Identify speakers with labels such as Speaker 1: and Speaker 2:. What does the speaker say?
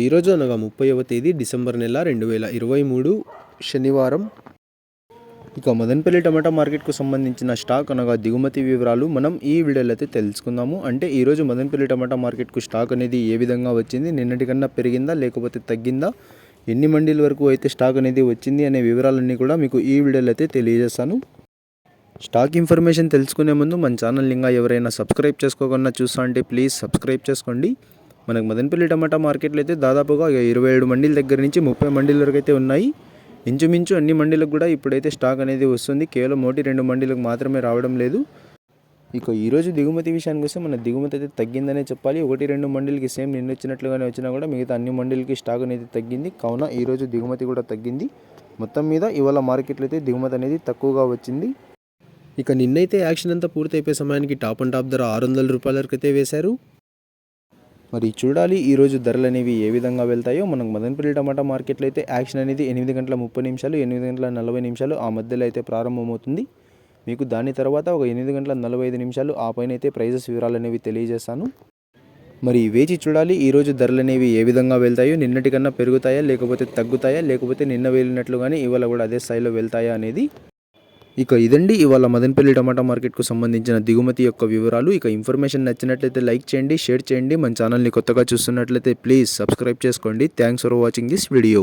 Speaker 1: ఈరోజు అనగా 30వ తేదీ డిసెంబర్ నెల 2023 శనివారం. మదనపల్లి టమాటా మార్కెట్కు సంబంధించిన స్టాక్ అనగా దిగుమతి వివరాలు మనం ఈ వీడియోలో అయితే తెలుసుకుందాము. అంటే ఈరోజు మదనపల్లి టమాటా మార్కెట్కు స్టాక్ అనేది ఏ విధంగా వచ్చింది, నిన్నటి కన్నా పెరిగిందా లేకపోతే తగ్గిందా, ఎన్ని మండీల వరకు అయితే స్టాక్ అనేది వచ్చింది అనే వివరాలన్నీ కూడా మీకు ఈ వీడియోలో అయితే తెలియజేస్తాను. స్టాక్ ఇన్ఫర్మేషన్ తెలుసుకునే ముందు మన ఛానల్ ఇంకా ఎవరైనా సబ్స్క్రైబ్ చేసుకోకుండా చూస్తా అంటే ప్లీజ్ సబ్స్క్రైబ్ చేసుకోండి. మనకు మదనపల్లి టమాటా మార్కెట్లో అయితే దాదాపుగా 27 మండీల దగ్గర నుంచి 30 మండీల వరకు అయితే ఉన్నాయి. ఇంచుమించు అన్ని మండీలకు కూడా ఇప్పుడైతే స్టాక్ అనేది వస్తుంది. కేవలం 1-2 మండీలకు మాత్రమే రావడం లేదు. ఈరోజు దిగుమతి విషయానికి వస్తే మన దిగుమతి అయితే తగ్గిందనే చెప్పాలి. 1-2 మండీలకి సేమ్ నిన్న వచ్చినట్లుగానే వచ్చినా కూడా మిగతా అన్ని మండీలకి స్టాక్ అనేది తగ్గింది. కావున ఈరోజు దిగుమతి కూడా తగ్గింది. మొత్తం మీద ఇవాళ మార్కెట్లో అయితే దిగుమతి అనేది తక్కువగా వచ్చింది. నిన్నైతే యాక్షన్ అంతా పూర్తయిపోయే సమయానికి టాప్ అండ్ టాప్ ధర 600 రూపాయల వరకు అయితే వేశారు. మరి చూడాలి ఈరోజు ధరలు అనేవి ఏ విధంగా వెళ్తాయో. మనకు మదనపల్లి టమాటా మార్కెట్లో అయితే యాక్షన్ అనేది 8:30 8:40 ఆ మధ్యలో అయితే ప్రారంభమవుతుంది. మీకు దాని తర్వాత ఒక 8:45 ఆ పైన అయితే ప్రైజెస్ వివరాలు అనేవి తెలియజేస్తాను. మరి వేచి చూడాలి ఈరోజు ధరలు అనేవి ఏ విధంగా వెళ్తాయో. నిన్నటి కన్నా పెరుగుతాయా లేకపోతే తగ్గుతాయా, లేకపోతే నిన్న వెళ్ళినట్లుగానే ఇవాళ కూడా అదే స్థాయిలో వెళ్తాయా అనేది. ఇదండి ఇవాళ మదనపల్లి టమాటా మార్కెట్కు సంబంధించిన దిగుమతి యొక్క వివరాలు. ఇన్ఫర్మేషన్ నచ్చినట్లయితే లైక్ చేయండి, షేర్ చేయండి. మన ఛానల్ని కొత్తగా చూస్తున్నట్లయితే ప్లీజ్ సబ్స్క్రైబ్ చేసుకోండి. Thanks for watching this video.